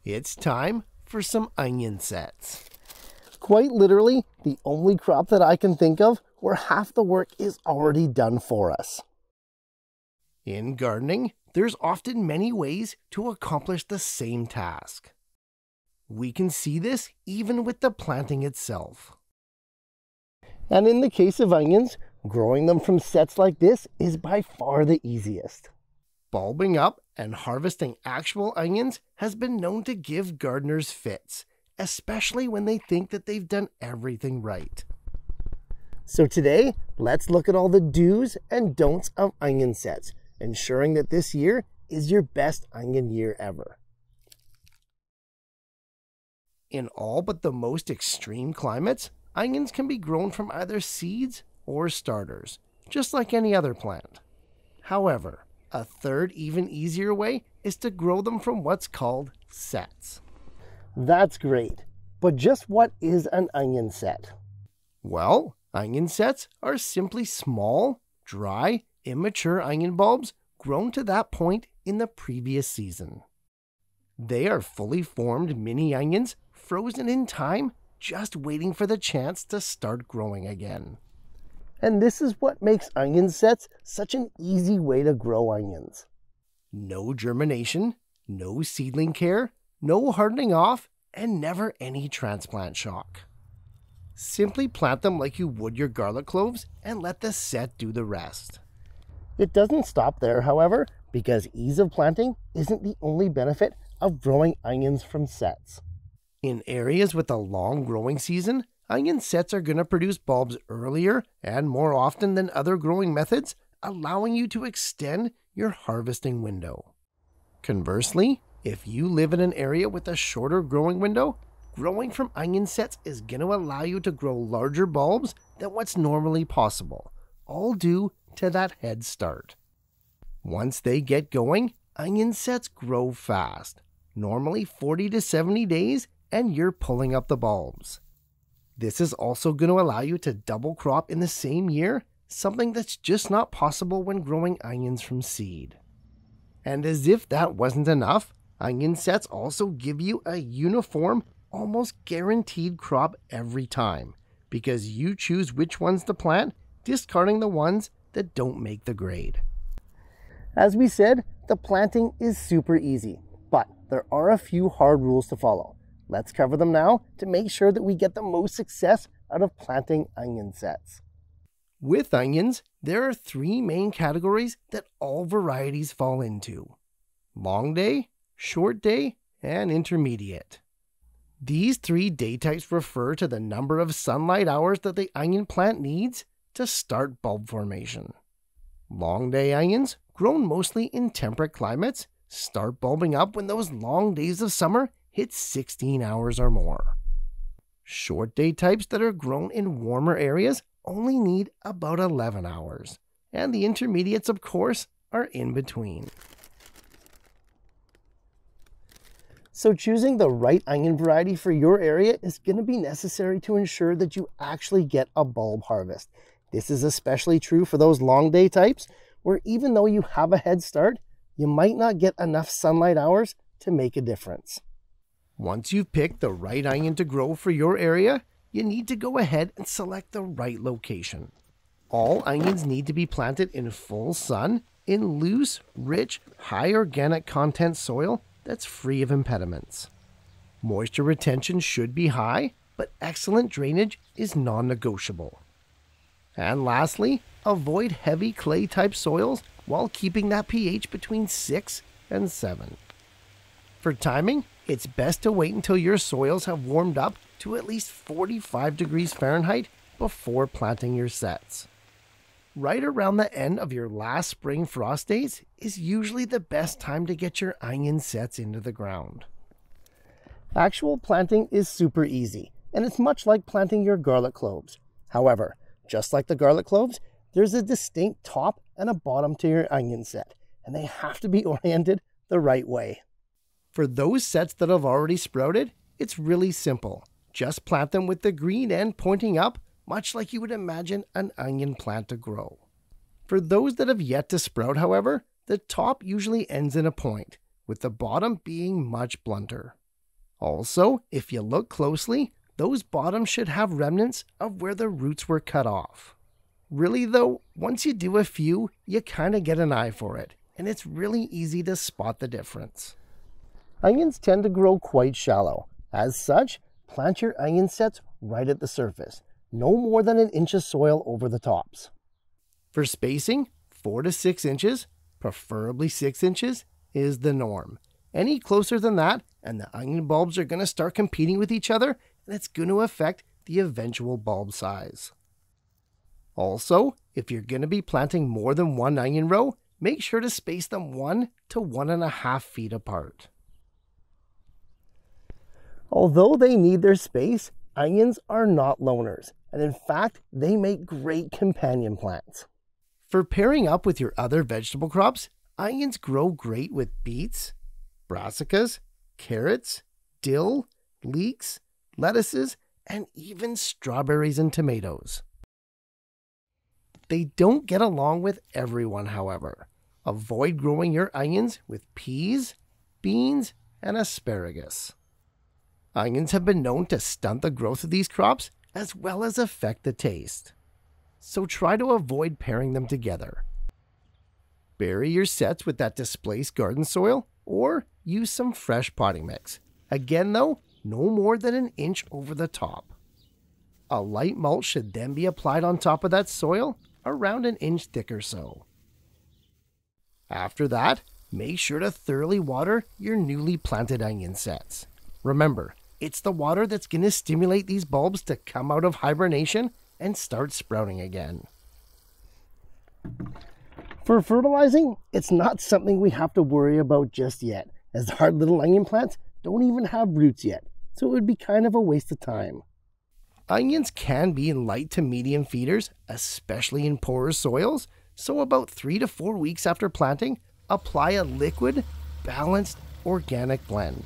It's time for some onion sets. Quite literally, the only crop that I can think of where half the work is already done for us. In gardening, there's often many ways to accomplish the same task. We can see this even with the planting itself. And in the case of onions, growing them from sets like this is by far the easiest. Bulbing up and harvesting actual onions has been known to give gardeners fits, especially when they think that they've done everything right. So today, let's look at all the do's and don'ts of onion sets, ensuring that this year is your best onion year ever. In all but the most extreme climates, onions can be grown from either seeds or starters, just like any other plant. However, a third, even easier way is to grow them from what's called sets. That's great, but just what is an onion set? Well, onion sets are simply small, dry, immature onion bulbs grown to that point in the previous season. They are fully formed mini onions frozen in time, just waiting for the chance to start growing again. And this is what makes onion sets such an easy way to grow onions. No germination, no seedling care, no hardening off, and never any transplant shock. Simply plant them like you would your garlic cloves and let the set do the rest. It doesn't stop there, however, because ease of planting isn't the only benefit of growing onions from sets. In areas with a long growing season, onion sets are going to produce bulbs earlier and more often than other growing methods, allowing you to extend your harvesting window. Conversely, if you live in an area with a shorter growing window, growing from onion sets is going to allow you to grow larger bulbs than what's normally possible, all due to that head start. Once they get going, onion sets grow fast, normally 40 to 70 days, and you're pulling up the bulbs. This is also going to allow you to double crop in the same year, something that's just not possible when growing onions from seed. And as if that wasn't enough, onion sets also give you a uniform, almost guaranteed crop every time, because you choose which ones to plant, discarding the ones that don't make the grade. As we said, the planting is super easy, but there are a few hard rules to follow. Let's cover them now to make sure that we get the most success out of planting onion sets. With onions, there are three main categories that all varieties fall into: long day, short day, and intermediate. These three day types refer to the number of sunlight hours that the onion plant needs to start bulb formation. Long day onions, grown mostly in temperate climates, start bulbing up when those long days of summer hit 16 hours or more. Short day types that are grown in warmer areas only need about 11 hours, and the intermediates, of course, are in between. So choosing the right onion variety for your area is going to be necessary to ensure that you actually get a bulb harvest. This is especially true for those long day types, where even though you have a head start, you might not get enough sunlight hours to make a difference. Once you've picked the right onion to grow for your area, you need to go ahead and select the right location. All onions need to be planted in full sun, in loose, rich, high organic content soil that's free of impediments. Moisture retention should be high, but excellent drainage is non-negotiable. And lastly, avoid heavy clay-type soils while keeping that pH between 6 and 7. For timing, it's best to wait until your soils have warmed up to at least 45 degrees Fahrenheit before planting your sets. Right around the end of your last spring frost days is usually the best time to get your onion sets into the ground. Actual planting is super easy, and it's much like planting your garlic cloves. However, just like the garlic cloves, there's a distinct top and a bottom to your onion set, and they have to be oriented the right way. For those sets that have already sprouted, it's really simple. Just plant them with the green end pointing up, much like you would imagine an onion plant to grow. For those that have yet to sprout, however, the top usually ends in a point, with the bottom being much blunter. Also, if you look closely, those bottoms should have remnants of where the roots were cut off. Really though, once you do a few, you kind of get an eye for it, and it's really easy to spot the difference. Onions tend to grow quite shallow. As such, plant your onion sets right at the surface, no more than an inch of soil over the tops. For spacing, 4 to 6 inches, preferably 6 inches, is the norm. Any closer than that, and the onion bulbs are going to start competing with each other, and it's going to affect the eventual bulb size. Also, if you're going to be planting more than one onion row, make sure to space them 1 to 1.5 feet apart. Although they need their space, onions are not loners, and in fact, they make great companion plants. For pairing up with your other vegetable crops, onions grow great with beets, brassicas, carrots, dill, leeks, lettuces, and even strawberries and tomatoes. They don't get along with everyone, however. Avoid growing your onions with peas, beans, and asparagus. Onions have been known to stunt the growth of these crops as well as affect the taste. So try to avoid pairing them together. Bury your sets with that displaced garden soil or use some fresh potting mix. Again though, no more than an inch over the top. A light mulch should then be applied on top of that soil, around an inch thick or so. After that, make sure to thoroughly water your newly planted onion sets. Remember, it's the water that's going to stimulate these bulbs to come out of hibernation and start sprouting again. For fertilizing, it's not something we have to worry about just yet, as our little onion plants don't even have roots yet, so it would be kind of a waste of time. Onions can be light to medium feeders, especially in poorer soils, so about 3 to 4 weeks after planting, apply a liquid, balanced, organic blend.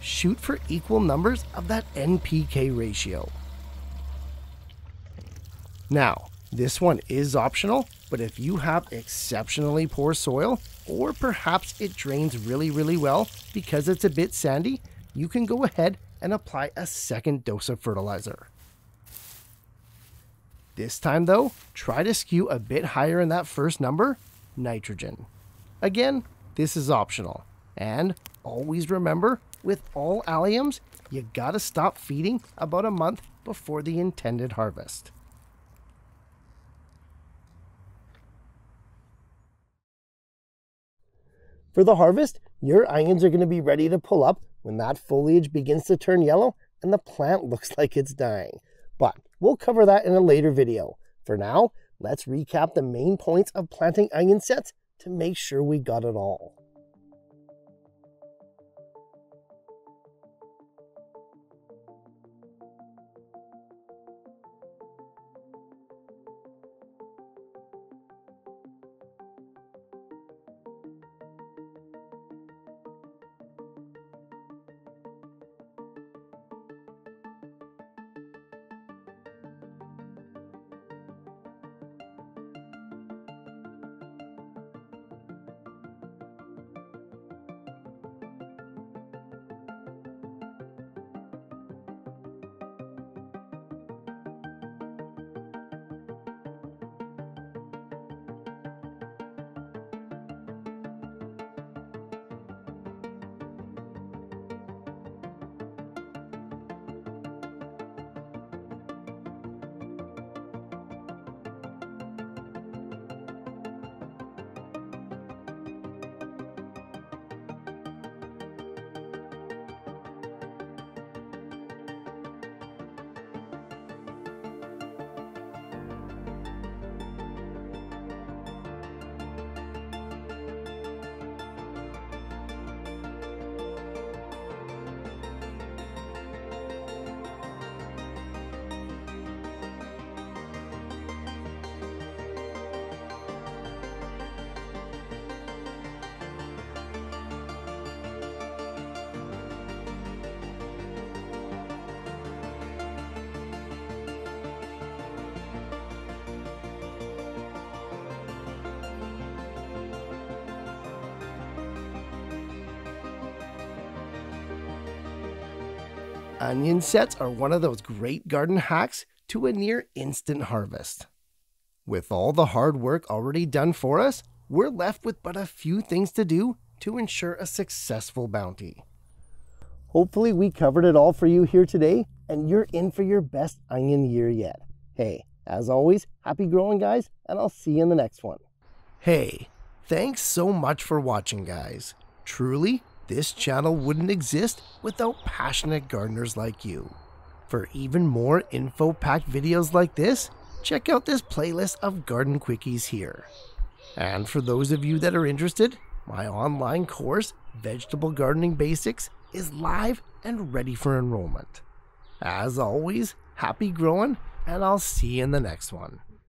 Shoot for equal numbers of that NPK ratio. Now, this one is optional, but if you have exceptionally poor soil, or perhaps it drains really well because it's a bit sandy, you can go ahead and apply a second dose of fertilizer. This time though, try to skew a bit higher in that first number, nitrogen. Again, this is optional. And always remember, with all alliums, you gotta stop feeding about a month before the intended harvest. For the harvest, your onions are going to be ready to pull up when that foliage begins to turn yellow and the plant looks like it's dying. But we'll cover that in a later video. For now, let's recap the main points of planting onion sets to make sure we got it all. Onion sets are one of those great garden hacks to a near instant harvest. With all the hard work already done for us, we're left with but a few things to do to ensure a successful bounty. Hopefully we covered it all for you here today, and you're in for your best onion year yet. Hey, as always, happy growing, guys, and I'll see you in the next one. Hey, thanks so much for watching, guys. Truly, this channel wouldn't exist without passionate gardeners like you. For even more info-packed videos like this, check out this playlist of garden quickies here. And for those of you that are interested, my online course, Vegetable Gardening Basics, is live and ready for enrollment. As always, happy growing, and I'll see you in the next one.